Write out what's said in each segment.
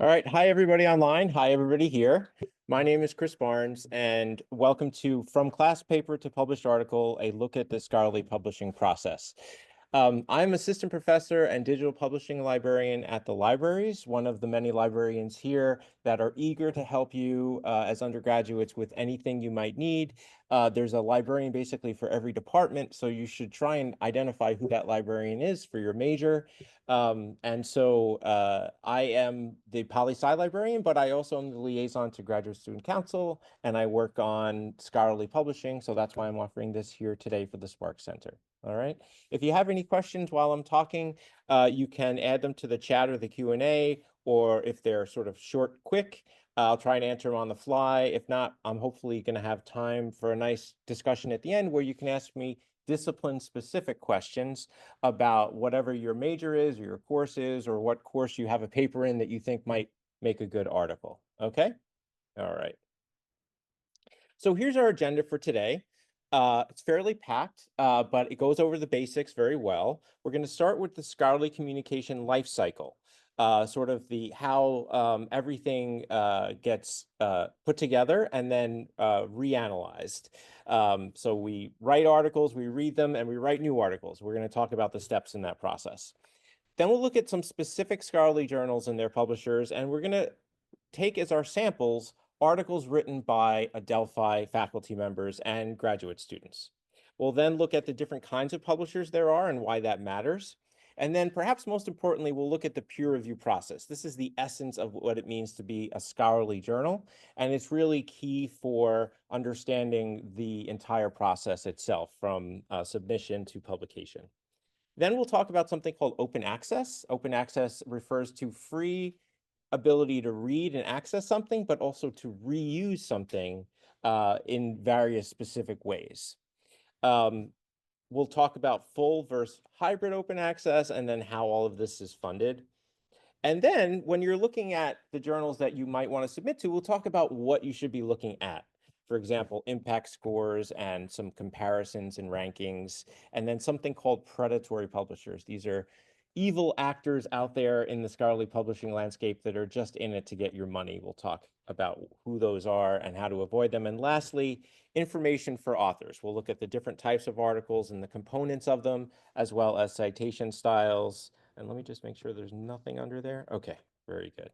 All right. Hi, everybody online. Hi, everybody here. My name is Chris Barnes, and welcome to From Class Paper to Published Article, a look at the scholarly publishing process. I'm assistant professor and digital publishing librarian at the libraries, one of the many librarians here that are eager to help you as undergraduates with anything you might need. There's a librarian basically for every department, so you should try and identify who that librarian is for your major. I am the poli-sci librarian, but I also am the liaison to Graduate Student Council, and I work on scholarly publishing, so that's why I'm offering this here today for the Spark Center. All right. If you have any questions while I'm talking, you can add them to the chat or the Q&A, or if they're sort of short, quick, I'll try and answer them on the fly. If not, I'm hopefully going to have time for a nice discussion at the end where you can ask me discipline-specific questions about whatever your major is or your course is, or what course you have a paper in that you think might make a good article. Okay? All right. So here's our agenda for today. It's fairly packed, but it goes over the basics very well. We're going to start with the scholarly communication life cycle, sort of the how everything gets put together and then reanalyzed. So we write articles, we read them, and we write new articles. We're going to talk about the steps in that process. Then we'll look at some specific scholarly journals and their publishers, and we're going to take as our samples articles written by Adelphi faculty members and graduate students. We'll then look at the different kinds of publishers there are and why that matters. And then perhaps most importantly, we'll look at the peer review process. This is the essence of what it means to be a scholarly journal, and it's really key for understanding the entire process itself from submission to publication. Then we'll talk about something called open access. Open access refers to free ability to read and access something, but also to reuse something in various specific ways. We'll talk about full versus hybrid open access and then how all of this is funded. And then when you're looking at the journals that you might want to submit to, we'll talk about what you should be looking at. For example, impact scores and some comparisons and rankings, and then something called predatory publishers. These are evil actors out there in the scholarly publishing landscape that are just in it to get your money. We'll talk about who those are and how to avoid them. And lastly, information for authors. We'll look at the different types of articles and the components of them, as well as citation styles. And let me just make sure there's nothing under there. Okay, very good.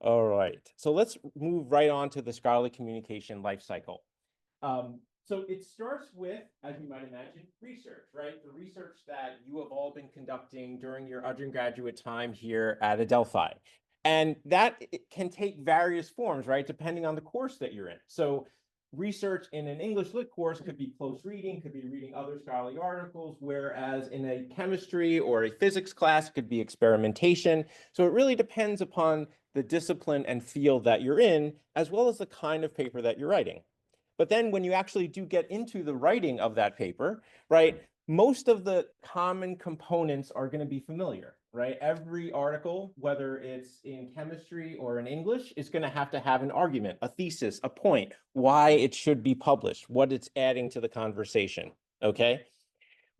All right, so let's move right on to the scholarly communication life cycle. So it starts with, as you might imagine, research, right? The research that you have all been conducting during your undergraduate time here at Adelphi. And that can take various forms, right? Depending on the course that you're in. So research in an English lit course could be close reading, could be reading other scholarly articles, whereas in a chemistry or a physics class, it could be experimentation. So it really depends upon the discipline and field that you're in, as well as the kind of paper that you're writing. But then when you actually do get into the writing of that paper, right, most of the common components are going to be familiar, right? Every article, whether it's in chemistry or in English, is going to have an argument, a thesis, a point, why it should be published, what it's adding to the conversation, okay?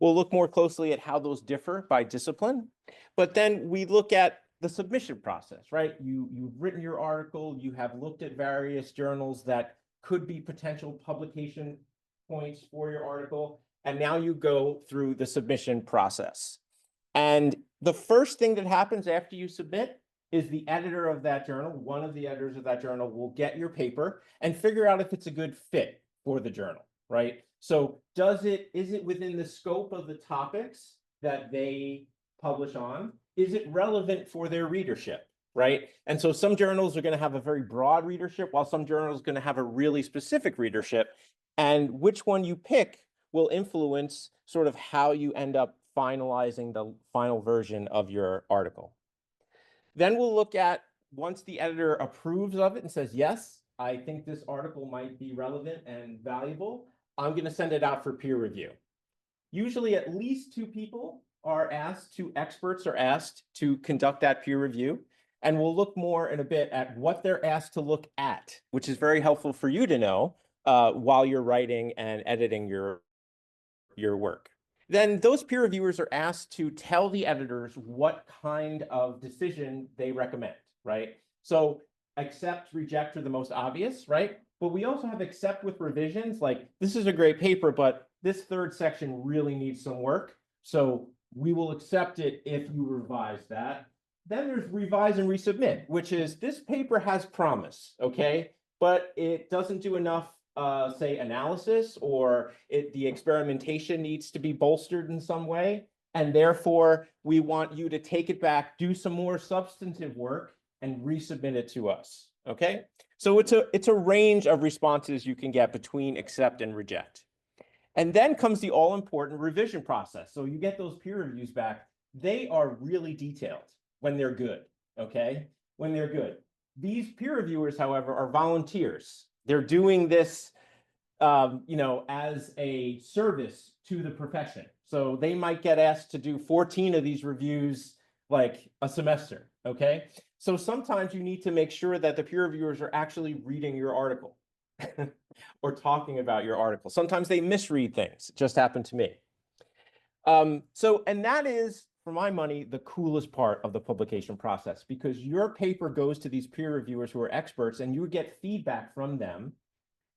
We'll look more closely at how those differ by discipline, but then we look at the submission process, right? You've written your article, you have looked at various journals that could be potential publication points for your article, and now you go through the submission process. And the first thing that happens after you submit is the editor of that journal, one of the editors of that journal will get your paper and figure out if it's a good fit for the journal, right? So is it within the scope of the topics that they publish on? Is it relevant for their readership, right? And so some journals are going to have a very broad readership, while some journals are going to have a really specific readership. And which one you pick will influence sort of how you end up finalizing the final version of your article. Then we'll look at, once the editor approves of it and says, yes, I think this article might be relevant and valuable, I'm going to send it out for peer review. Usually at least two experts are asked to conduct that peer review. And we'll look more in a bit at what they're asked to look at, which is very helpful for you to know while you're writing and editing your work. Then those peer reviewers are asked to tell the editors what kind of decision they recommend. right? So accept, reject are the most obvious, right? But we also have accept with revisions, like this is a great paper, but this third section really needs some work. So we will accept it if you revise that. Then there's revise and resubmit, which is this paper has promise, okay? But it doesn't do enough, say, analysis, or the experimentation needs to be bolstered in some way. And therefore, we want you to take it back, do some more substantive work, and resubmit it to us, okay? So it's a range of responses you can get between accept and reject. And then comes the all-important revision process. So you get those peer reviews back. They are really detailed when they're good, okay? When they're good. These peer reviewers, however, are volunteers. They're doing this, as a service to the profession. So they might get asked to do 14 of these reviews like a semester, okay? So sometimes you need to make sure that the peer reviewers are actually reading your article or talking about your article. Sometimes they misread things. It just happened to me. And that is, for my money, the coolest part of the publication process, because your paper goes to these peer reviewers who are experts and you get feedback from them.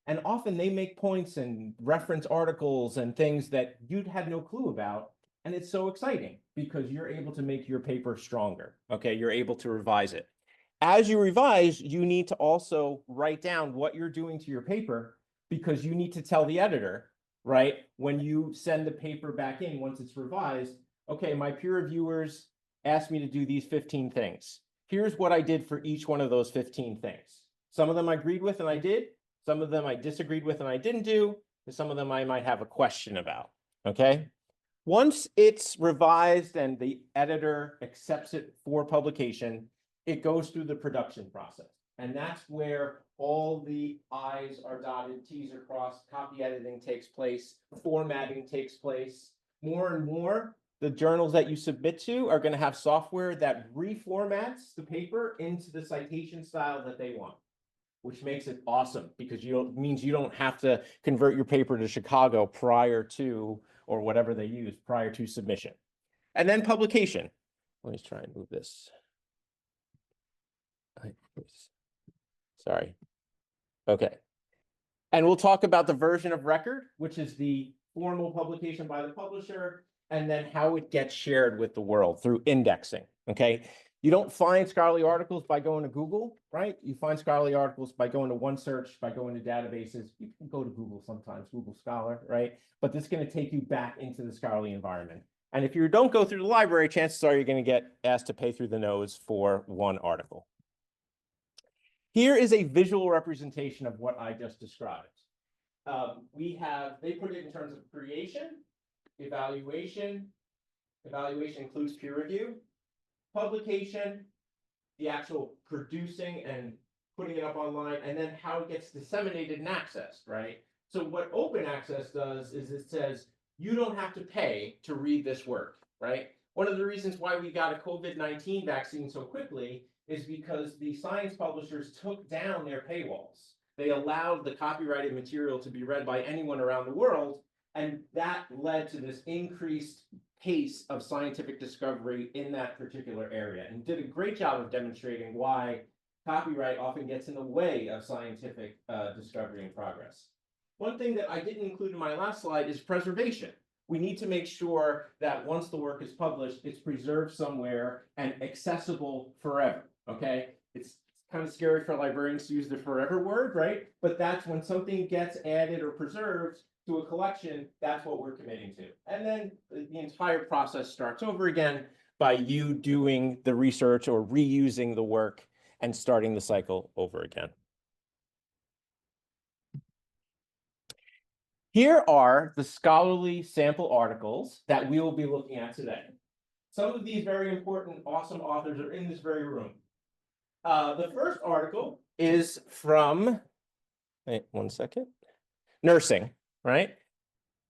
And often they make points and reference articles and things that you'd had no clue about. And it's so exciting because you're able to make your paper stronger. Okay, you're able to revise it. As you revise, you need to also write down what you're doing to your paper, because you need to tell the editor, right, when you send the paper back in once it's revised, okay, my peer reviewers asked me to do these 15 things. Here's what I did for each one of those 15 things. Some of them I agreed with and I did. Some of them I disagreed with and I didn't do. And some of them I might have a question about, okay? Once it's revised and the editor accepts it for publication, it goes through the production process. And that's where all the I's are dotted, T's are crossed, copy editing takes place, formatting takes place. More and more, the journals that you submit to are going to have software that reformats the paper into the citation style that they want, which makes it awesome because means you don't have to convert your paper to Chicago prior to, or whatever they use prior to submission. And then publication. Let me try and move this. Sorry. Okay. And we'll talk about the version of record, which is the formal publication by the publisher, and then how it gets shared with the world through indexing, okay? You don't find scholarly articles by going to Google, right? You find scholarly articles by going to OneSearch, by going to databases. You can go to Google sometimes, Google Scholar, right? But this is going to take you back into the scholarly environment. And if you don't go through the library, chances are you're going to get asked to pay through the nose for one article. Here is a visual representation of what I just described. They put it in terms of creation, evaluation. Evaluation includes peer review, publication, the actual producing and putting it up online, and then how it gets disseminated and accessed, right? So what open access does is it says, you don't have to pay to read this work, right? One of the reasons why we got a COVID-19 vaccine so quickly is because the science publishers took down their paywalls. They allowed the copyrighted material to be read by anyone around the world, and that led to this increased pace of scientific discovery in that particular area, and did a great job of demonstrating why copyright often gets in the way of scientific discovery and progress. One thing that I didn't include in my last slide is preservation. We need to make sure that once the work is published, it's preserved somewhere and accessible forever, okay? It's kind of scary for librarians to use the forever word, right? But that's when something gets added or preserved to a collection, that's what we're committing to. And then the entire process starts over again by you doing the research or reusing the work and starting the cycle over again. Here are the scholarly sample articles that we will be looking at today. Some of these very important, awesome authors are in this very room. The first article is from, wait, one second, nursing, right?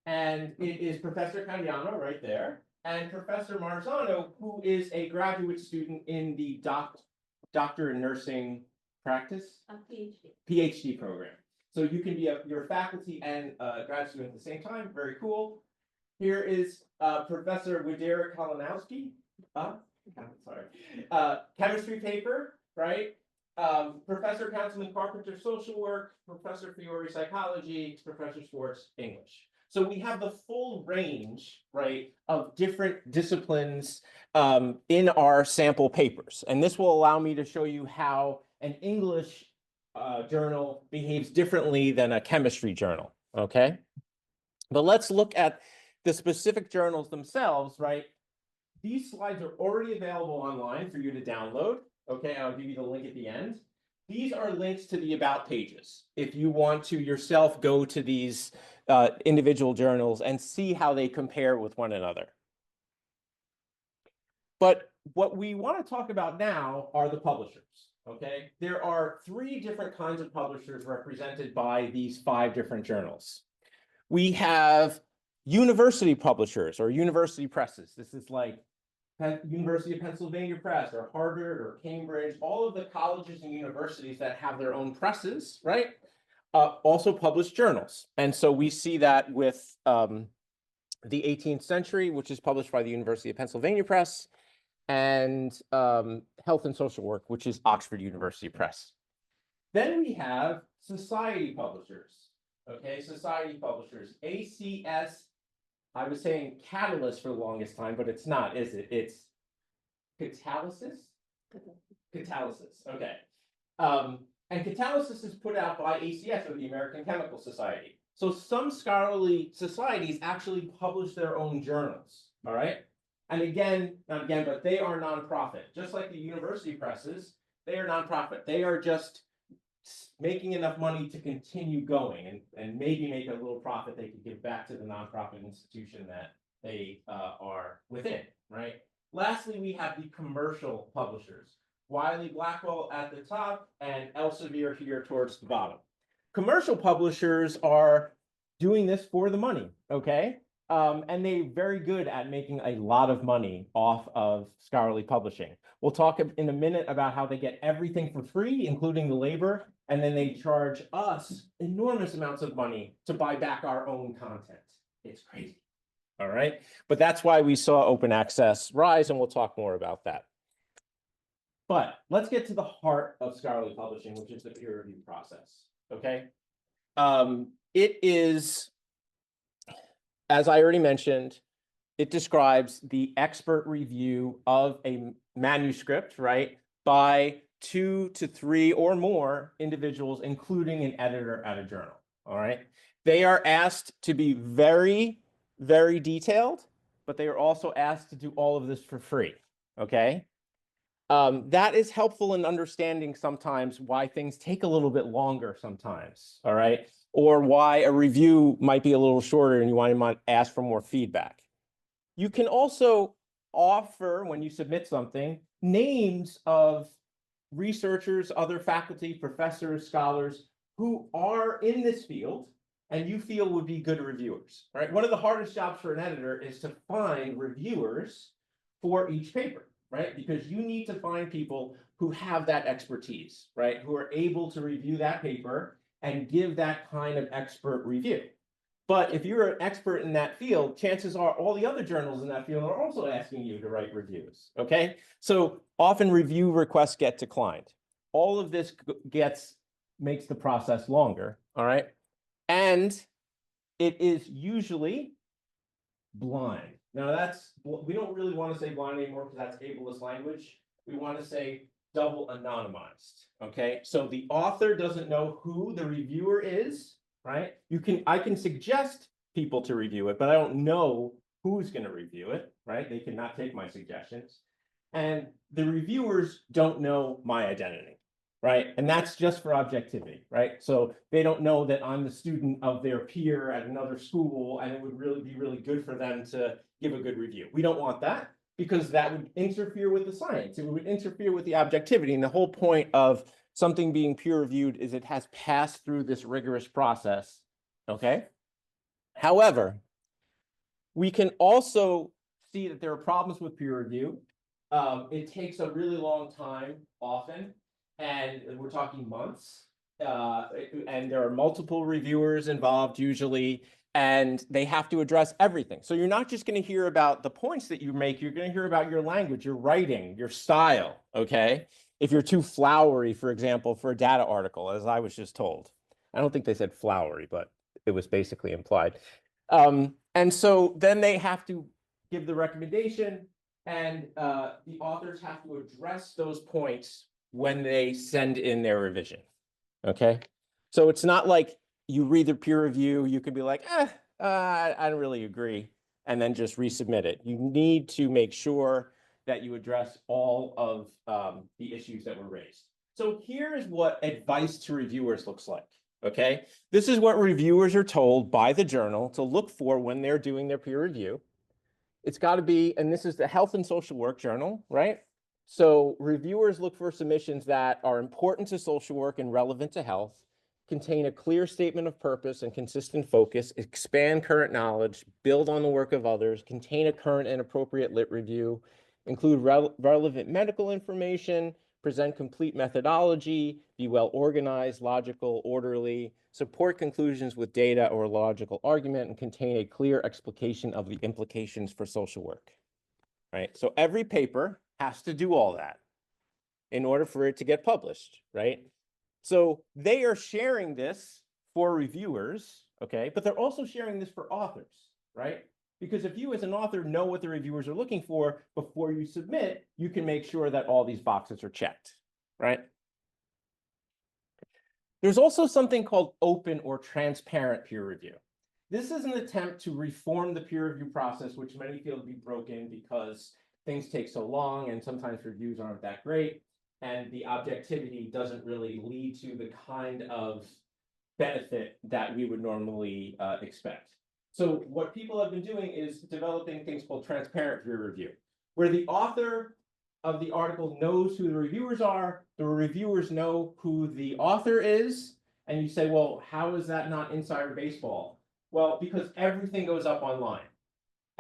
And it is Professor Candiano right there, and Professor Marzano, who is a graduate student in the doctor in nursing practice? PhD program. So you can be your faculty and grad student at the same time. Very cool. Here is Professor Widera Kalinowski. Sorry. Chemistry paper right? Professor Councilman Carpenter, social work, Professor Fiore, psychology, Professor Schwartz, English. So we have the full range, right, of different disciplines in our sample papers. And this will allow me to show you how an English journal behaves differently than a chemistry journal, okay? But let's look at the specific journals themselves, right? These slides are already available online for you to download. Okay, I'll give you the link at the end. These are links to the about pages. If you want to yourself go to these individual journals and see how they compare with one another. But what we want to talk about now are the publishers. Okay, there are 3 different kinds of publishers represented by these 5 different journals. We have university publishers or university presses. This is like University of Pennsylvania Press or Harvard or Cambridge, all of the colleges and universities that have their own presses, right? Also publish journals. And so we see that with the 18th Century, which is published by the University of Pennsylvania Press, and Health and Social Work, which is Oxford University Press. Then we have society publishers. Okay, society publishers, ACS. I was saying catalyst for the longest time, but it's not, is it? It's catalysis? Catalysis, okay. And catalysis is put out by ACS, or the American Chemical Society. So some scholarly societies actually publish their own journals, all right? And again, not again, but they are nonprofit. Just like the university presses, they are nonprofit. They are just making enough money to continue going and maybe make a little profit they could give back to the nonprofit institution that they are within, right? Lastly, we have the commercial publishers. Wiley Blackwell at the top and Elsevier here towards the bottom. Commercial publishers are doing this for the money, okay? And they're very good at making a lot of money off of scholarly publishing. We'll talk in a minute about how they get everything for free, including the labor, and then they charge us enormous amounts of money to buy back our own content. It's crazy, all right? But that's why we saw open access rise, and we'll talk more about that. But let's get to the heart of scholarly publishing, which is the peer review process, okay? It is, as I already mentioned, it describes the expert review of a manuscript, right, by 2 to 3 or more individuals, including an editor at a journal, all right? They are asked to be very, very detailed, but they are also asked to do all of this for free, okay? That is helpful in understanding sometimes why things take a little bit longer sometimes, all right? Or why a review might be a little shorter and you want to ask for more feedback. You can also offer, when you submit something, names of researchers, other faculty, professors, scholars who are in this field and you feel would be good reviewers, right? One of the hardest jobs for an editor is to find reviewers for each paper, right? Because you need to find people who have that expertise, right? Who are able to review that paper and give that kind of expert review. But if you're an expert in that field, chances are all the other journals in that field are also asking you to write reviews, okay? So often review requests get declined. All of this makes the process longer, all right? And it is usually blind. Now we don't really want to say blind anymore because that's ableist language. We want to say double anonymized, okay? So the author doesn't know who the reviewer is, right? I can suggest people to review it, but I don't know who's going to review it, right? They cannot take my suggestions. And the reviewers don't know my identity, right? And that's just for objectivity, right? So they don't know that I'm the student of their peer at another school, and it would really be really good for them to give a good review. We don't want that because that would interfere with the science. It would interfere with the objectivity. And the whole point of something being peer reviewed is it has passed through this rigorous process, okay? However, we can also see that there are problems with peer review. It takes a really long time often, and we're talking months, and there are multiple reviewers involved usually, and they have to address everything. So you're not just going to hear about the points that you make, you're going to hear about your language, your writing, your style, okay? if you're too flowery, for example, for a data article, as I was just told. I don't think they said flowery, but it was basically implied. And so then they have to give the recommendation, and the authors have to address those points when they send in their revision. Okay, so it's not like you read the peer review, you could be like, I don't really agree, and then just resubmit it. You need to make sure that you address all of the issues that were raised. So here's what advice to reviewers looks like. Okay, this is what reviewers are told by the journal to look for when they're doing their peer review. It's got to be, and this is the Health and Social Work Journal, right? So reviewers look for submissions that are important to social work and relevant to health, contain a clear statement of purpose and consistent focus, expand current knowledge, build on the work of others, contain a current and appropriate lit review, include relevant medical information, present complete methodology, be well organized, logical, orderly, support conclusions with data or logical argument, and contain a clear explication of the implications for social work. Right? So every paper has to do all that in order for it to get published, right? So they are sharing this for reviewers, okay? But they're also sharing this for authors, right? Because if you as an author know what the reviewers are looking for before you submit, you can make sure that all these boxes are checked, right? There's also something called open or transparent peer review. This is an attempt to reform the peer review process, which many feel to be broken because things take so long and sometimes reviews aren't that great, and the objectivity doesn't really lead to the kind of benefit that we would normally expect. So what people have been doing is developing things called transparent peer review, where the author of the article knows who the reviewers are, the reviewers know who the author is, and you say, well, how is that not insider baseball? Well, because everything goes up online.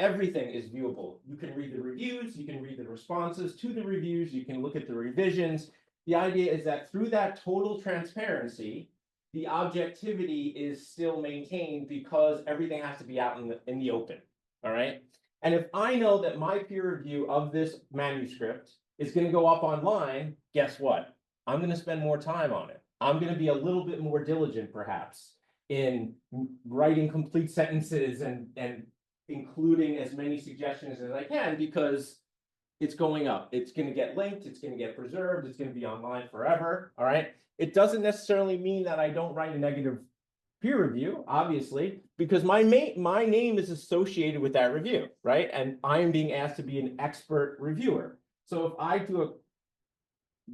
Everything is viewable. You can read the reviews, you can read the responses to the reviews, you can look at the revisions. The idea is that through that total transparency, the objectivity is still maintained because everything has to be out in the open, all right? And if I know that my peer review of this manuscript is going to go up online, guess what? I'm going to spend more time on it. I'm going to be a little bit more diligent, perhaps, in writing complete sentences and including as many suggestions as I can, because it's going up. It's going to get linked. It's going to get preserved. It's going to be online forever. All right. It doesn't necessarily mean that I don't write a negative peer review, obviously, because my name is associated with that review, right? And I am being asked to be an expert reviewer. So if I do a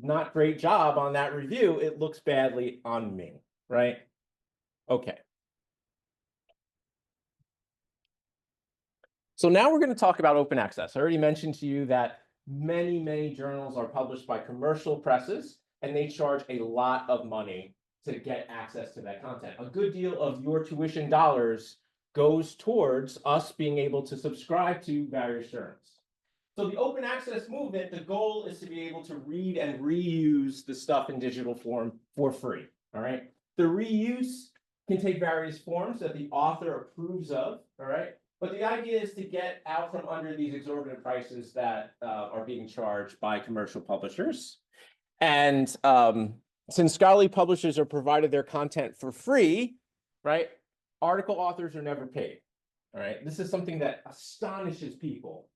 not great job on that review, it looks badly on me, right? Okay. So now we're going to talk about open access. I already mentioned to you that many journals are published by commercial presses, and they charge a lot of money to get access to that content. A good deal of your tuition dollars goes towards us being able to subscribe to various journals. So the open access movement, the goal is to be able to read and reuse the stuff in digital form for free, all right? The reuse can take various forms that the author approves of, all right? But the idea is to get out from under these exorbitant prices that are being charged by commercial publishers. And since scholarly publishers are provided their content for free, right, article authors are never paid. All right, this is something that astonishes people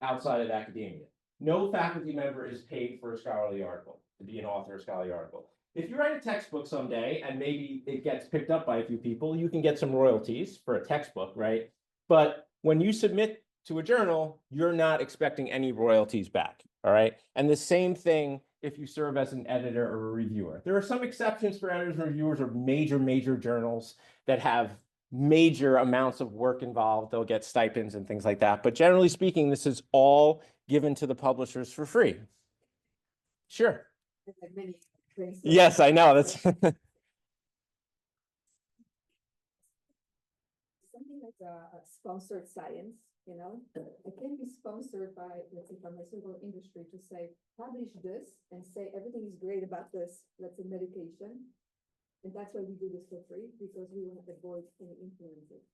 outside of academia. No faculty member is paid for a scholarly article, to be an author of a scholarly article. If you write a textbook someday and maybe it gets picked up by a few people, you can get some royalties for a textbook, right? But when you submit to a journal, you're not expecting any royalties back, all right? And the same thing if you serve as an editor or a reviewer. There are some exceptions for editors and reviewers of major journals that have major amounts of work involved. They'll get stipends and things like that. But generally speaking, this is all given to the publishers for free. Sure. Yes, I know. That's something like a sponsored science, you know, it can be sponsored by, let's say, pharmaceutical industry to say, publish this and say everything is great about this, let's say medication. And that's why we do this for free, because we want to avoid any influences.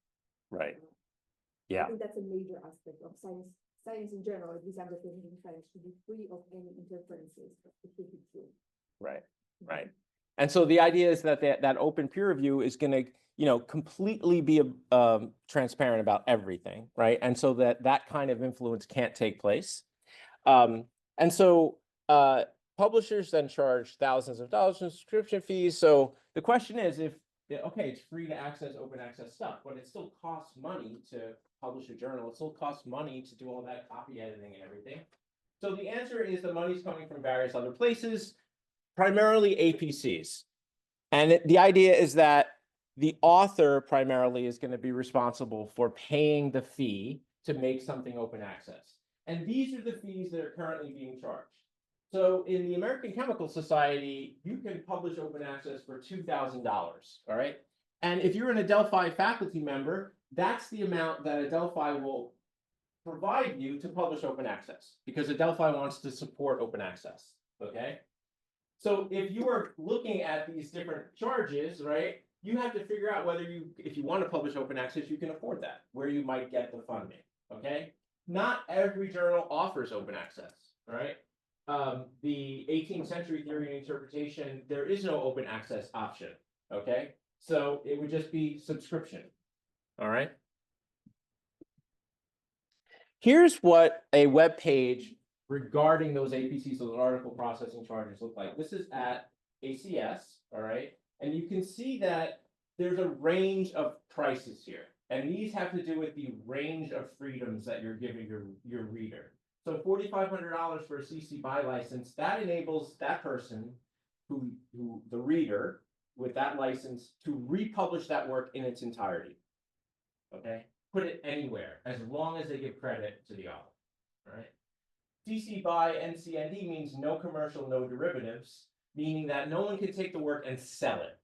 right. I Yeah. think that's a major aspect of science science in general, at least understanding science, should be free of any interferences. It should be true. Right, right. And so the idea is that that open peer review is going to, completely be transparent about everything, right? And so that kind of influence can't take place. And so publishers then charge thousands of dollars in subscription fees. So the question is, okay, it's free to access open access stuff, but it still costs money to publish a journal. It still costs money to do all that copy editing and everything. So the answer is the money's coming from various other places, primarily APCs. And the idea is that the author primarily is going to be responsible for paying the fee to make something open access. And these are the fees that are currently being charged. So in the American Chemical Society, you can publish open access for $2,000, all right? And if you're an Adelphi faculty member, that's the amount that Adelphi will provide you to publish open access, because Adelphi wants to support open access, okay? So if you are looking at these different charges, right, you have to figure out whether if you want to publish open access, you can afford that, where you might get the funding, okay? Not every journal offers open access, right? The 18th century theory and interpretation, there is no open access option, okay? So it would just be subscription, all right? Here's what a web page regarding those APCs, those article processing charges, look like. This is at ACS, all right? And you can see that there's a range of prices here. And these have to do with the range of freedoms that you're giving your reader. So $4,500 for a CC BY license, that enables that person, who the reader with that license, to republish that work in its entirety, okay? Put it anywhere, as long as they give credit to the author, right? CC BY NCND means no commercial, no derivatives, meaning that no one can take the work and sell it,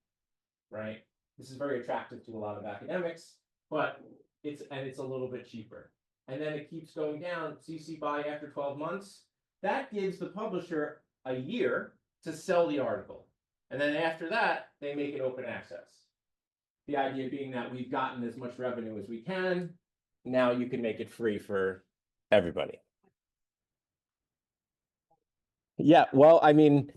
right? This is very attractive to a lot of academics, but it's a little bit cheaper. And then it keeps going down, CC BY after 12 months. That gives the publisher a year to sell the article. And then after that, they make it open access. The idea being that we've gotten as much revenue as we can. Now you can make it free for everybody. Yeah, well, I mean,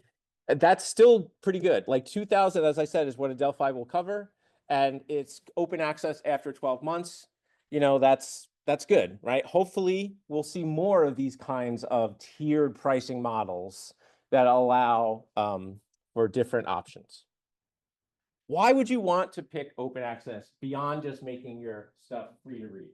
that's still pretty good. Like 2,000, as I said, is what Adelphi will cover, and it's open access after 12 months. That's good, right? Hopefully, we'll see more of these kinds of tiered pricing models that allow for different options. Why would you want to pick open access beyond just making your stuff free to read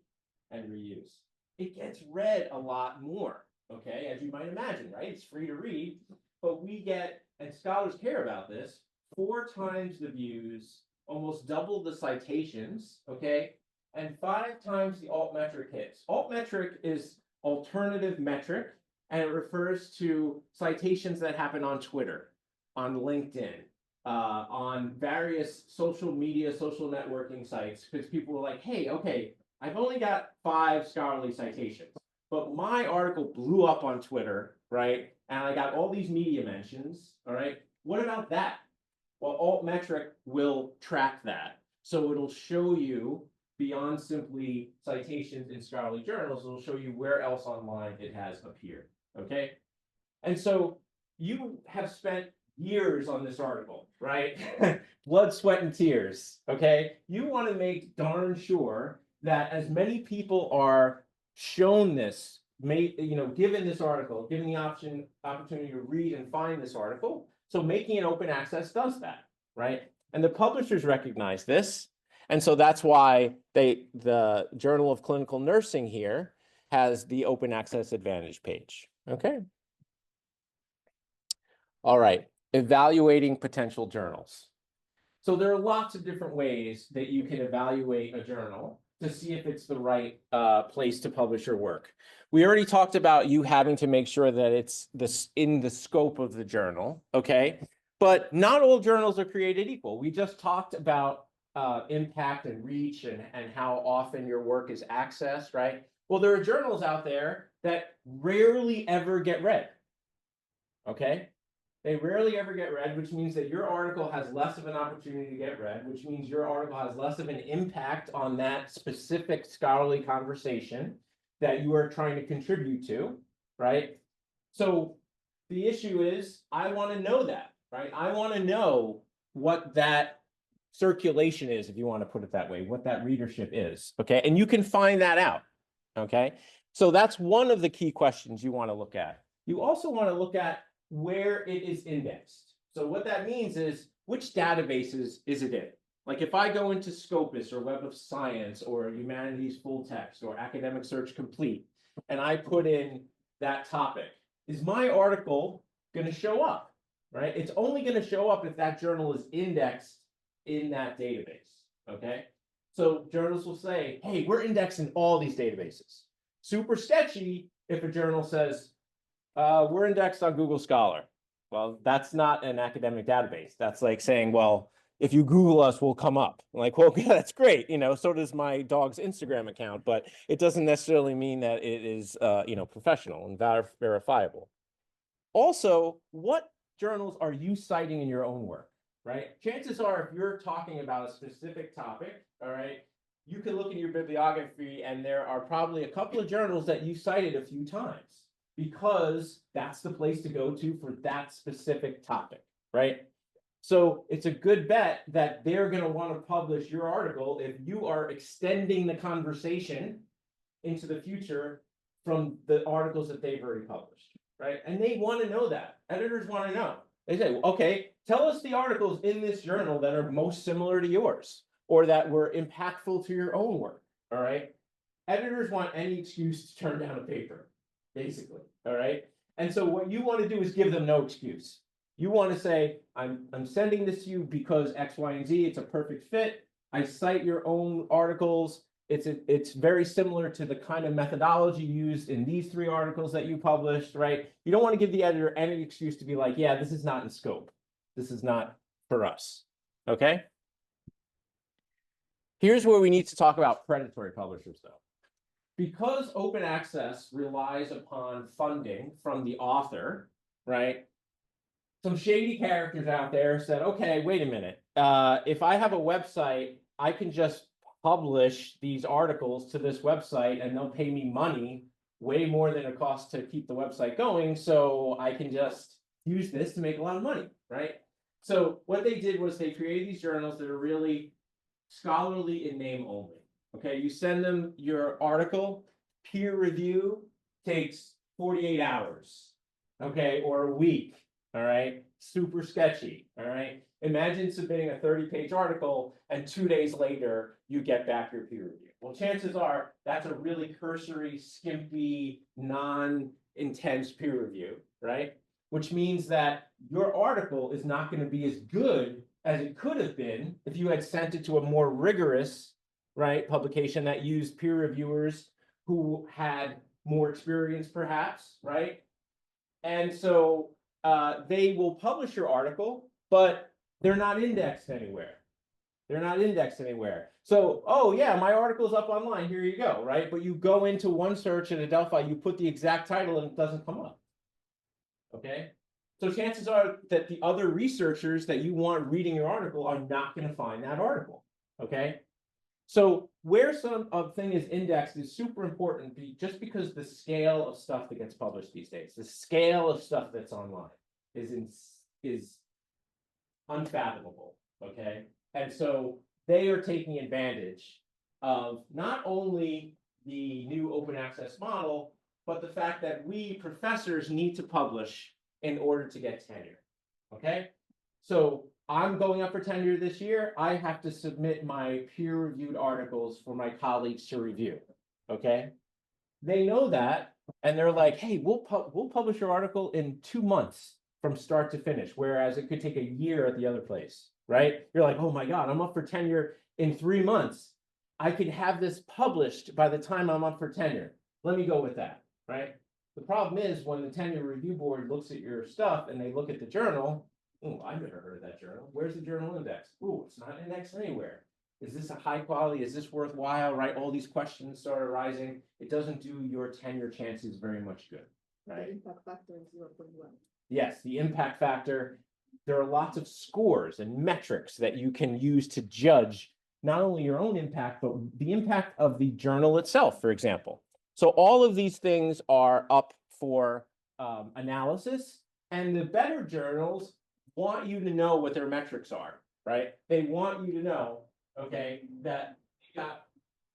and reuse? It gets read a lot more, okay? As you might imagine, right? It's free to read, but we get, and scholars care about this, 4 times the views, almost double the citations, okay? And 5 times the altmetric hits. Altmetric is alternative metric, and it refers to citations that happen on Twitter, on LinkedIn, on various social media, social networking sites, because people were like, hey, okay, I've only got 5 scholarly citations, but my article blew up on Twitter, right? And I got all these media mentions, all right? What about that? Well, altmetric will track that. So it'll show you, beyond simply citations in scholarly journals, it'll show you where else online it has appeared, okay? And so you have spent years on this article, right? Blood, sweat, and tears, okay? You want to make darn sure that as many people are shown this, given this article, given the opportunity to read and find this article. So making it open access does that, right? And the publishers recognize this. And so that's why the Journal of Clinical Nursing here has the open access advantage page, okay? All right, evaluating potential journals. So there are lots of different ways that you can evaluate a journal to see if it's the right place to publish your work. We already talked about you having to make sure that it's in the scope of the journal, okay? But not all journals are created equal. We just talked about impact and reach and how often your work is accessed, right? Well, there are journals out there that rarely ever get read, okay? They rarely ever get read, which means that your article has less of an opportunity to get read, which means your article has less of an impact on that specific scholarly conversation. that you are trying to contribute to, right? So the issue is, I want to know that, right? I want to know what that circulation is, if you want to put it that way, what that readership is, okay? And you can find that out, okay? So that's one of the key questions you want to look at. You also want to look at where it is indexed. So what that means is, which databases is it in? Like if I go into Scopus or Web of Science or Humanities Full Text or Academic Search Complete, and I put in that topic, is my article going to show up, right? It's only going to show up if that journal is indexed in that database, okay? So journals will say, hey, we're indexed in all these databases. Super sketchy if a journal says, we're indexed on Google Scholar. Well, that's not an academic database. That's like saying, well, if you Google us, we'll come up. Like, well, yeah, that's great. So does my dog's Instagram account, but it doesn't necessarily mean that it is, professional and verifiable. Also, what journals are you citing in your own work, right? Chances are, if you're talking about a specific topic, all right, you can look in your bibliography and there are probably a couple of journals that you cited a few times because that's the place to go to for that specific topic, right? So it's a good bet that they're going to want to publish your article if you are extending the conversation into the future from the articles that they've already published, right? And they want to know that. Editors want to know. They say, okay, tell us the articles in this journal that are most similar to yours or that were impactful to your own work, all right? Editors want any excuse to turn down a paper, basically, all right? And so what you want to do is give them no excuse. You want to say, I'm sending this to you because X, Y, and Z, it's a perfect fit. I cite your own articles. It's very similar to the kind of methodology used in these 3 articles that you published, right? You don't want to give the editor any excuse to be like, yeah, this is not in scope. This is not for us, okay? Here's where we need to talk about predatory publishers, though. Because open access relies upon funding from the author, right? Some shady characters out there said, okay, wait a minute. If I have a website, I can just publish these articles to this website and they'll pay me money, way more than it costs to keep the website going. So I can just use this to make a lot of money, right? So what they did was they created these journals that are really scholarly in name only. Okay, you send them your article, peer review takes 48 hours, okay, or a week. All right, super sketchy. All right, imagine submitting a 30-page article and 2 days later you get back your peer review. Well, chances are that's a really cursory, skimpy, non-intense peer review, right? Which means that your article is not going to be as good as it could have been if you had sent it to a more rigorous, right, publication that used peer reviewers who had more experience, perhaps, right? And so they will publish your article, but they're not indexed anywhere. They're not indexed anywhere. So, oh yeah, my article's up online, here you go, right? But you go into one search in Adelphi, you put the exact title and it doesn't come up, okay? So chances are that the other researchers that you want reading your article are not going to find that article, okay? So where some of thing is indexed is super important just because the scale of stuff that gets published these days, the scale of stuff that's online is unfathomable, okay? And so they are taking advantage of not only the new open access model, but the fact that we professors need to publish in order to get tenure, okay? So I'm going up for tenure this year. I have to submit my peer-reviewed articles for my colleagues to review, okay? They know that, and they're like, hey, we'll publish your article in 2 months from start to finish, whereas it could take a year at the other place, right? You're like, oh my God, I'm up for tenure in 3 months. I could have this published by the time I'm up for tenure. Let me go with that, right? The problem is when the tenure review board looks at your stuff and they look at the journal, oh, I've never heard of that journal. Where's the journal index? Oh, it's not indexed anywhere. Is this a high quality? Is this worthwhile, right? All these questions start arising. It doesn't do your tenure chances very much good, right? The impact factor is 0.1. Yes, the impact factor. There are lots of scores and metrics that you can use to judge not only your own impact, but the impact of the journal itself, for example. So all of these things are up for analysis, and the better journals want you to know what their metrics are, right? They want you to know, okay, that you got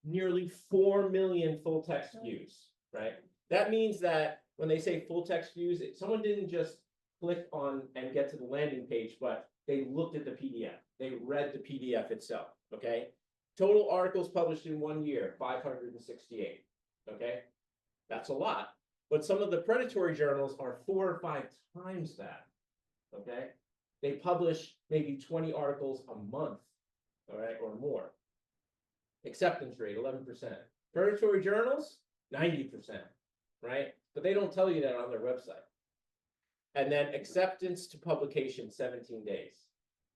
nearly 4 million full text views, right? That means that when they say full text views, someone didn't just click on and get to the landing page, but they looked at the PDF. They read the PDF itself, okay? Total articles published in 1 year, 568, okay? That's a lot. But some of the predatory journals are 4 or 5 times that, okay? They publish maybe 20 articles a month, all right, or more. Acceptance rate, 11%. Predatory journals, 90%, right? But they don't tell you that on their website. And then acceptance to publication, 17 days.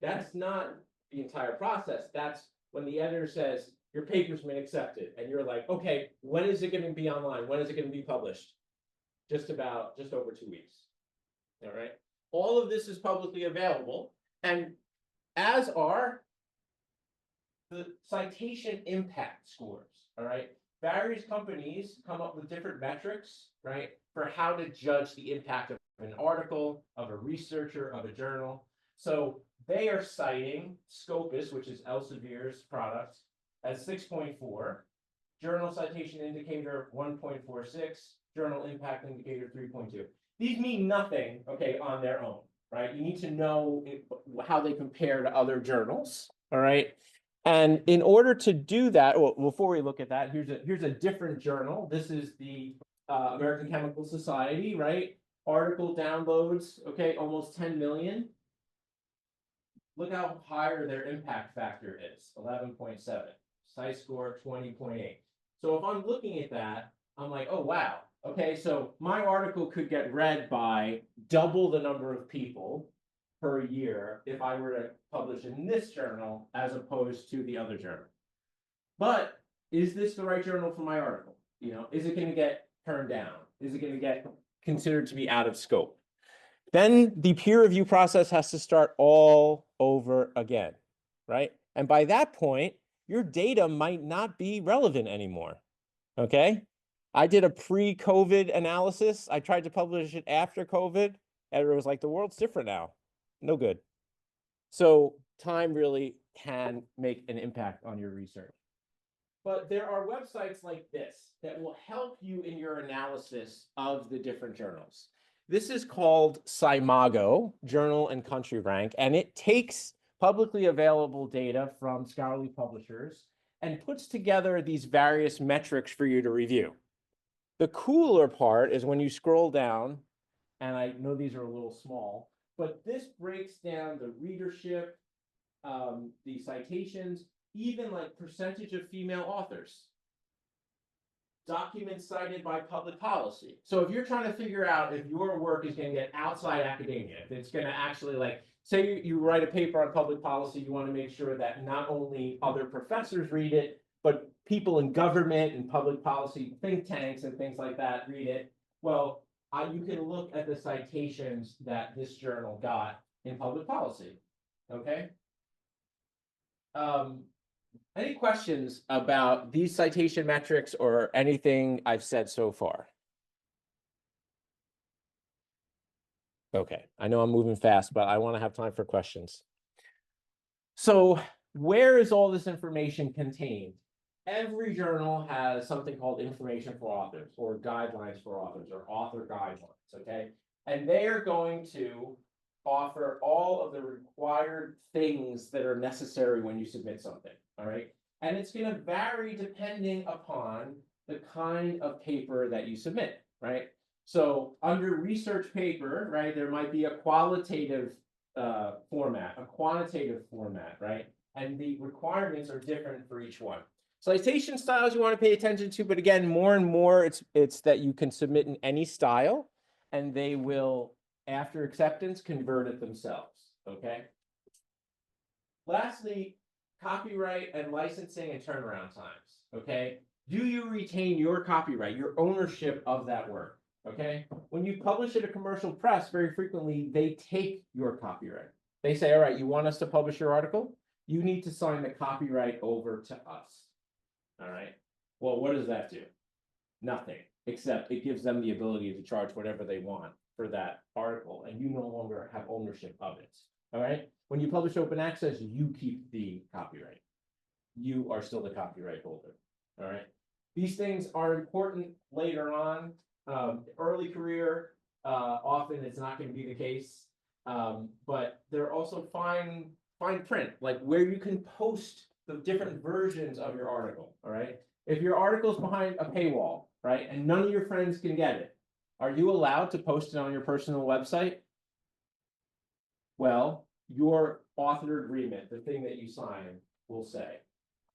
That's not the entire process. That's when the editor says, your paper's been accepted. And you're like, okay, when is it going to be online? When is it going to be published? Just over 2 weeks. All right. All of this is publicly available. And as are the citation impact scores. All right. Various companies come up with different metrics, right, for how to judge the impact of an article, of a researcher, of a journal. So they are citing Scopus, which is Elsevier's product, as 6.4, journal citation indicator 1.46, journal impact indicator 3.2. These mean nothing, okay, on their own, right? You need to know how they compare to other journals, all right? And in order to do that, well, before we look at that, here's a different journal. This is the American Chemical Society, right? Article downloads, okay, almost 10 million. Look how higher their impact factor is, 11.7. Site score, 20.8. So if I'm looking at that, I'm like, oh, wow. Okay, so my article could get read by double the number of people per year if I were to publish in this journal as opposed to the other journal. But is this the right journal for my article? You know, is it going to get turned down? Is it going to get considered to be out of scope? Then the peer review process has to start all over again, right? And by that point, your data might not be relevant anymore, okay? I did a pre-COVID analysis. I tried to publish it after COVID. Editor was like, the world's different now. No good. So time really can make an impact on your research. But there are websites like this that will help you in your analysis of the different journals. This is called Simago, Journal and Country Rank, and it takes publicly available data from scholarly publishers and puts together these various metrics for you to review. The cooler part is when you scroll down, and I know these are a little small, but this breaks down the readership, the citations, even like percentage of female authors. Documents cited by public policy. So if you're trying to figure out if your work is going to get outside academia, if it's going to actually, like, say you write a paper on public policy, you want to make sure that not only other professors read it, but people in government and public policy think tanks and things like that read it. Well, you can look at the citations that this journal got in public policy, okay? Any questions about these citation metrics or anything I've said so far? Okay, I know I'm moving fast, but I want to have time for questions. So where is all this information contained? Every journal has something called information for authors or guidelines for authors or author guidelines, okay? And they are going to offer all of the required things that are necessary when you submit something, all right? And it's going to vary depending upon the kind of paper that you submit, right? So under research paper, right, there might be a qualitative format, a quantitative format, right? And the requirements are different for each one. Citation styles you want to pay attention to, but again, more and more it's that you can submit in any style and they will, after acceptance, convert it themselves, okay? Lastly, copyright and licensing and turnaround times, okay? Do you retain your copyright, your ownership of that work, okay? When you publish at a commercial press, very frequently, they take your copyright. They say, all right, you want us to publish your article? You need to sign the copyright over to us, all right? Well, what does that do? Nothing, except it gives them the ability to charge whatever they want for that article, and you no longer have ownership of it. All right. When you publish open access, you keep the copyright. You are still the copyright holder. All right. These things are important later on. Early career, often it's not going to be the case. But they're also fine print, like where you can post the different versions of your article. All right. If your article is behind a paywall, right, and none of your friends can get it, are you allowed to post it on your personal website? Well, your author agreement, the thing that you sign, will say.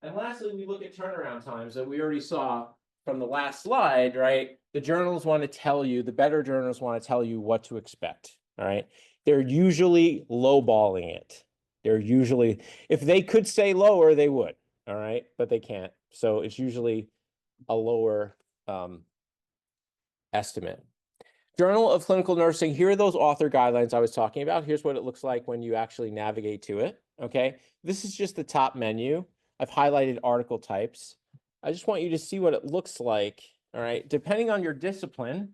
And lastly, we look at turnaround times that we already saw from the last slide, right? The journals want to tell you, the better journals want to tell you what to expect, all right? They're usually lowballing it. They're usually, if they could say lower, they would, all right? But they can't. So it's usually a lower estimate. Journal of Clinical Nursing, here are those author guidelines I was talking about. Here's what it looks like when you actually navigate to it, okay? This is just the top menu. I've highlighted article types. I just want you to see what it looks like, all right? Depending on your discipline,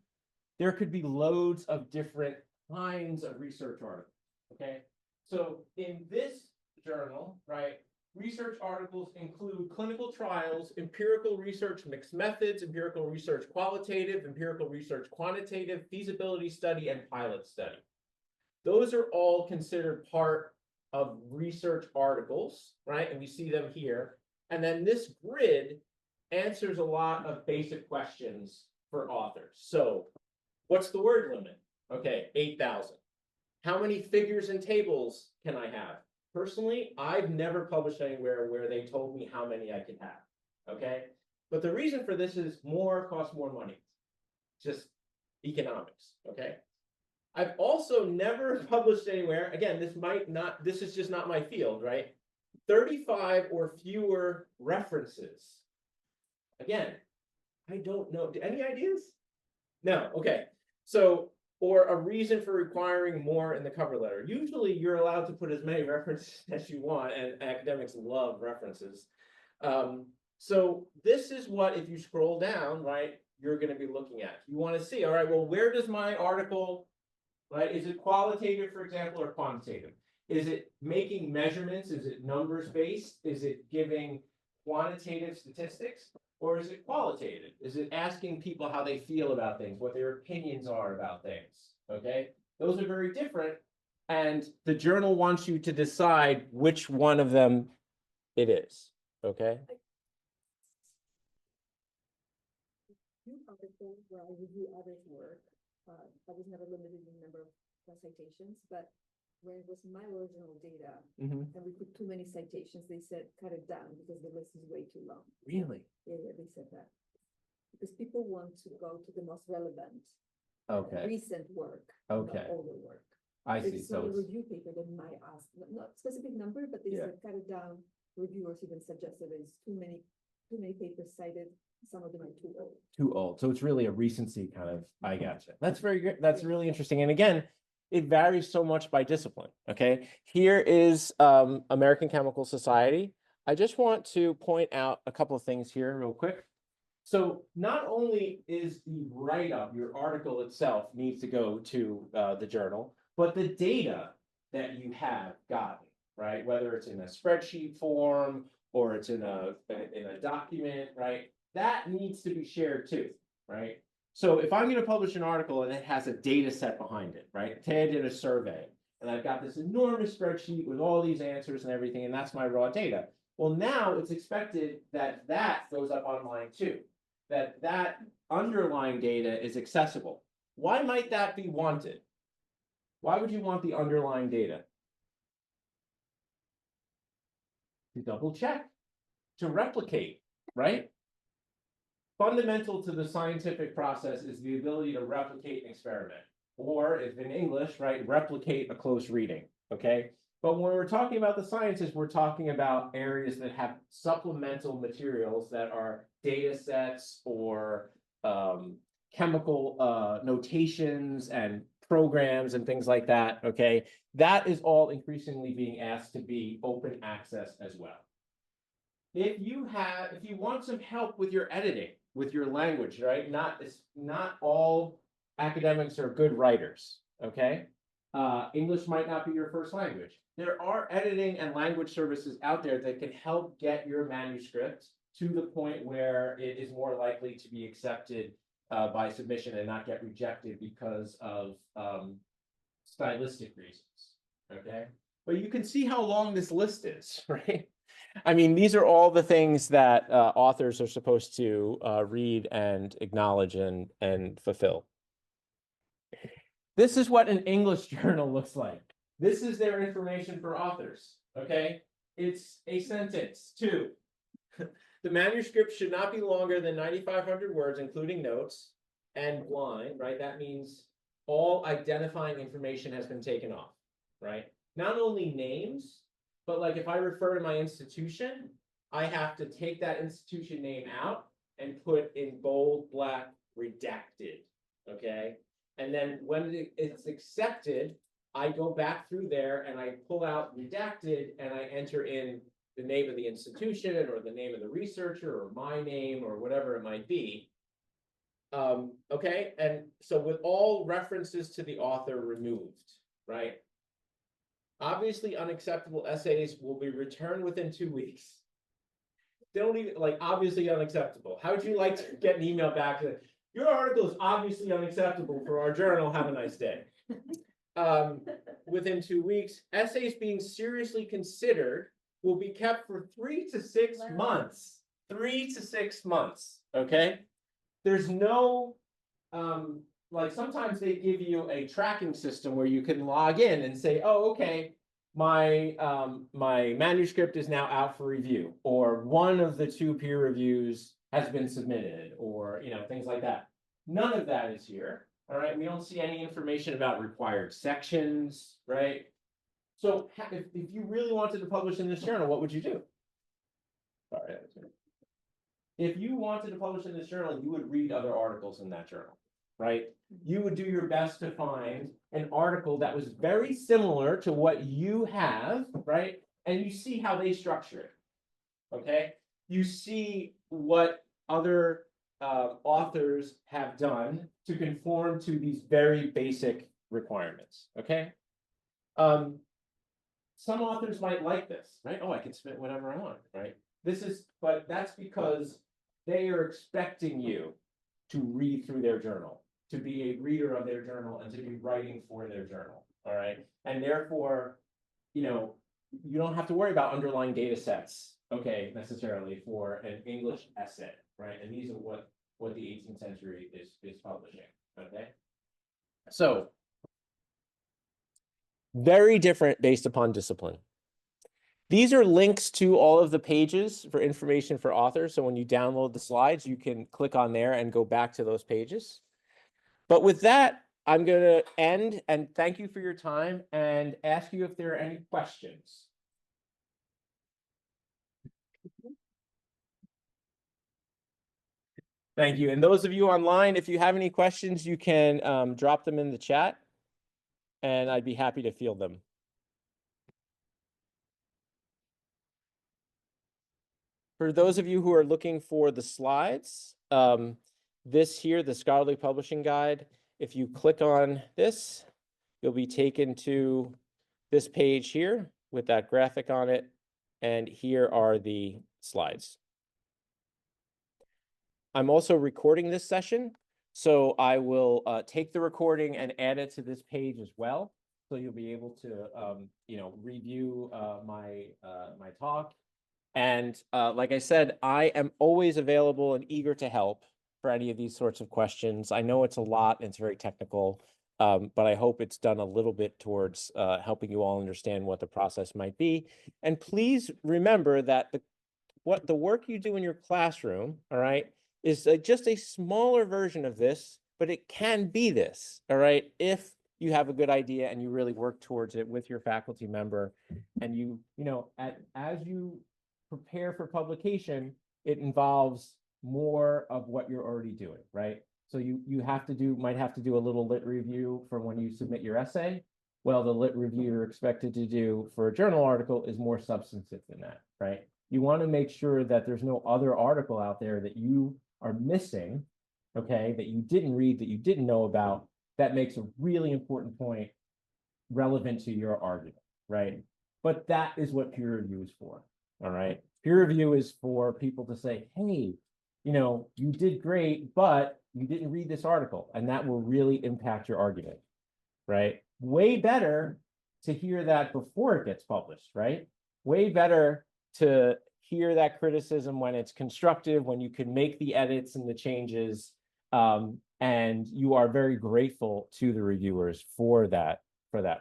there could be loads of different kinds of research articles, okay? So in this journal, right, research articles include clinical trials, empirical research, mixed methods, empirical research qualitative, empirical research quantitative, feasibility study, and pilot study. Those are all considered part of research articles, right? And we see them here. And then this grid answers a lot of basic questions for authors. So what's the word limit? Okay, 8,000. How many figures and tables can I have? Personally, I've never published anywhere where they told me how many I could have, okay? But the reason for this is more costs more money. Just economics, okay? I've also never published anywhere, again, this is just not my field, right? 35 or fewer references. Again, I don't know. Any ideas? No, okay. So, or a reason for requiring more in the cover letter. Usually you're allowed to put as many references as you want, and academics love references. So this is what, if you scroll down, right, you're going to be looking at. You want to see, all right, well, where does my article, right, is it qualitative, for example, or quantitative? Is it making measurements? Is it numbers based? Is it giving quantitative statistics? Or is it qualitative? Is it asking people how they feel about things, what their opinions are about things? Okay, those are very different. And the journal wants you to decide which one of them it is. Okay. Few articles where I review others' work. I was never limited in the number of citations, but when it was my original data, and we put too many citations, they said cut it down because the list is way too long. Really? Yeah, they said that. Because people want to go to the most relevant, Okay. recent work, Okay. not older work. I see. It's So not a it's, review paper that might ask, not specific number, but they said cut it down. Reviewers even suggested there's too many papers cited. Some of them are too old. too old. So it's really a recency kind of, I gotcha. That's very good. That's really interesting. And again, it varies so much by discipline, okay? Here is American Chemical Society. I just want to point out a couple of things here real quick. So not only is the write-up, your article itself needs to go to the journal, but the data that you have gotten, right? Whether it's in a spreadsheet form or it's in a document, right? That needs to be shared too, right? So if I'm going to publish an article and it has a data set behind it, right? Today I did a survey and I've got this enormous spreadsheet with all these answers and everything, and that's my raw data. Well, now it's expected that that goes up online too, that underlying data is accessible. Why might that be wanted? Why would you want the underlying data? To double check, to replicate, right? Fundamental to the scientific process is the ability to replicate an experiment, or if in English, right, replicate a close reading, okay? But when we're talking about the sciences, we're talking about areas that have supplemental materials that are data sets or chemical notations and programs and things like that, okay? That is all increasingly being asked to be open access as well. if you want some help with your editing, with your language, right? Not all academics are good writers, okay? English might not be your first language. There are editing and language services out there that can help get your manuscript to the point where it is more likely to be accepted by submission and not get rejected because of stylistic reasons, okay? But you can see how long this list is, right? I mean, these are all the things that authors are supposed to read and acknowledge and fulfill. This is what an English journal looks like. This is their information for authors, okay? It's a sentence, 2. The manuscript should not be longer than 9,500 words, including notes, and blind, right? That means all identifying information has been taken off, right? Not only names, but like if I refer to my institution, I have to take that institution name out and put in bold, black, redacted, okay? And then when it's accepted, I go back through there and I pull out redacted and I enter in the name of the institution or the name of the researcher or my name or whatever it might be. Okay, and so with all references to the author removed, right? Obviously unacceptable essays will be returned within 2 weeks. They don't even, like, obviously unacceptable. How would you like to get an email back that your article is obviously unacceptable for our journal, have a nice day? Within 2 weeks, essays being seriously considered will be kept for 3 to 6 months. 3 to 6 months, okay? There's no, like sometimes they give you a tracking system where you can log in and say, oh, okay, my manuscript is now out for review, or one of the 2 peer reviews has been submitted, or things like that. None of that is here. All right, we don't see any information about required sections, right? So if you really wanted to publish in this journal, what would you do? Sorry, if you wanted to publish in this journal, you would read other articles in that journal, right? You would do your best to find an article that was very similar to what you have, right? And you see how they structure it, okay? You see what other authors have done to conform to these very basic requirements, okay? Some authors might like this, right? Oh, I can submit whatever I want, right? But that's because they are expecting you to read through their journal, to be a reader of their journal, and to be writing for their journal, all right? And therefore, you don't have to worry about underlying data sets, okay, necessarily for an English essay, right? And these are what the 18th century is publishing, okay? So, very different based upon discipline. These are links to all of the pages for information for authors. So when you download the slides, you can click on there and go back to those pages. But with that, I'm going to end and thank you for your time and ask you if there are any questions. Thank you. And those of you online, if you have any questions, you can drop them in the chat and I'd be happy to field them. For those of you who are looking for the slides, this here, the Scholarly Publishing Guide, if you click on this, you'll be taken to this page here with that graphic on it. And here are the slides. I'm also recording this session, so I will take the recording and add it to this page as well. So you'll be able to, review my talk. And like I said, I am always available and eager to help for any of these sorts of questions. I know it's a lot and it's very technical, but I hope it's done a little bit towards helping you all understand what the process might be. And please remember that the work you do in your classroom, all right, is just a smaller version of this, but it can be this, all right, if you have a good idea and you really work towards it with your faculty member, and as you prepare for publication, it involves more of what you're already doing, right? So you might have to do a little lit review for when you submit your essay. Well, the lit review you're expected to do for a journal article is more substantive than that, right? You want to make sure that there's no other article out there that you are missing, okay, that you didn't read, that you didn't know about, that makes a really important point relevant to your argument, right? But that is what peer review is for, all right? Peer review is for people to say, hey, you did great, but you didn't read this article, and that will really impact your argument, right? Way better to hear that before it gets published, right? Way better to hear that criticism when it's constructive, when you can make the edits and the changes, and you are very grateful to the reviewers for that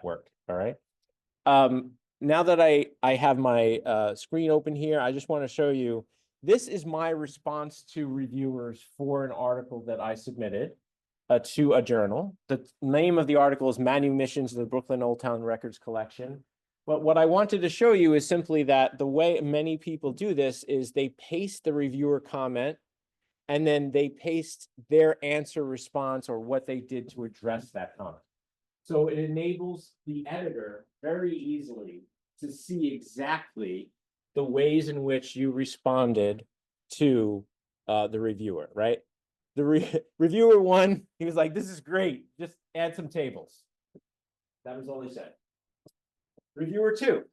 work. All right. Now that I have my screen open here, I just want to show you, this is my response to reviewers for an article that I submitted to a journal. The name of the article is Manumissions of the Brooklyn Old Town Records Collection. But what I wanted to show you is simply that the way many people do this is they paste the reviewer comment and then they paste their answer response or what they did to address that comment. So it enables the editor very easily to see exactly the ways in which you responded to the reviewer, right? The reviewer one, he was like, this is great, just add some tables. That was all he said. Reviewer two.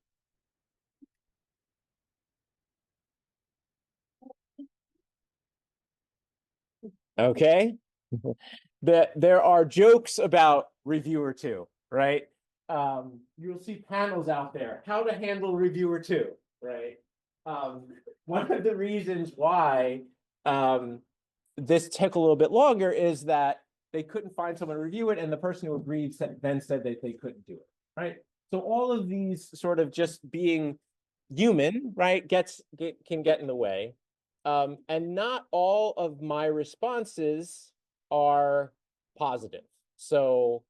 Okay. There are jokes about reviewer two, right? You'll see panels out there, how to handle reviewer two, right? One of the reasons why this took a little bit longer is that they couldn't find someone to review it, and the person who agreed then said that they couldn't do it, right? So all of these sort of just being human, right, can get in the way. And not all of my responses are positive. So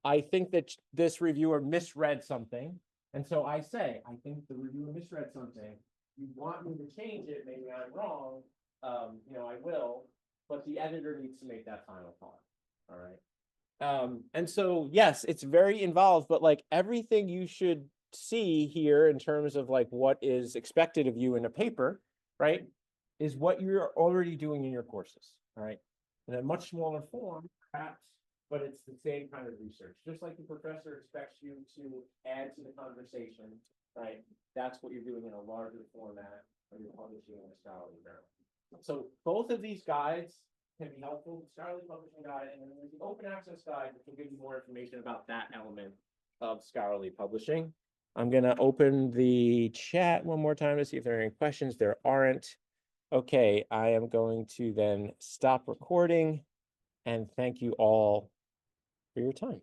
I think that this reviewer misread something. And so I say, I think the reviewer misread something. You want me to change it, maybe I'm wrong, I will, but the editor needs to make that final call. All right. And so, yes, it's very involved, but like everything you should see here in terms of like what is expected of you in a paper, right, is what you're already doing in your courses, all right? In a much smaller form, perhaps, but it's the same kind of research. Just like the professor expects you to add to the conversation, right? That's what you're doing in a larger format when you're publishing in a scholarly journal. So both of these guides can be helpful. The scholarly publishing guide, and then there's the open access guide, which will give you more information about that element of scholarly publishing. I'm going to open the chat one more time to see if there are any questions. There aren't. Okay, I am going to then stop recording and thank you all for your time.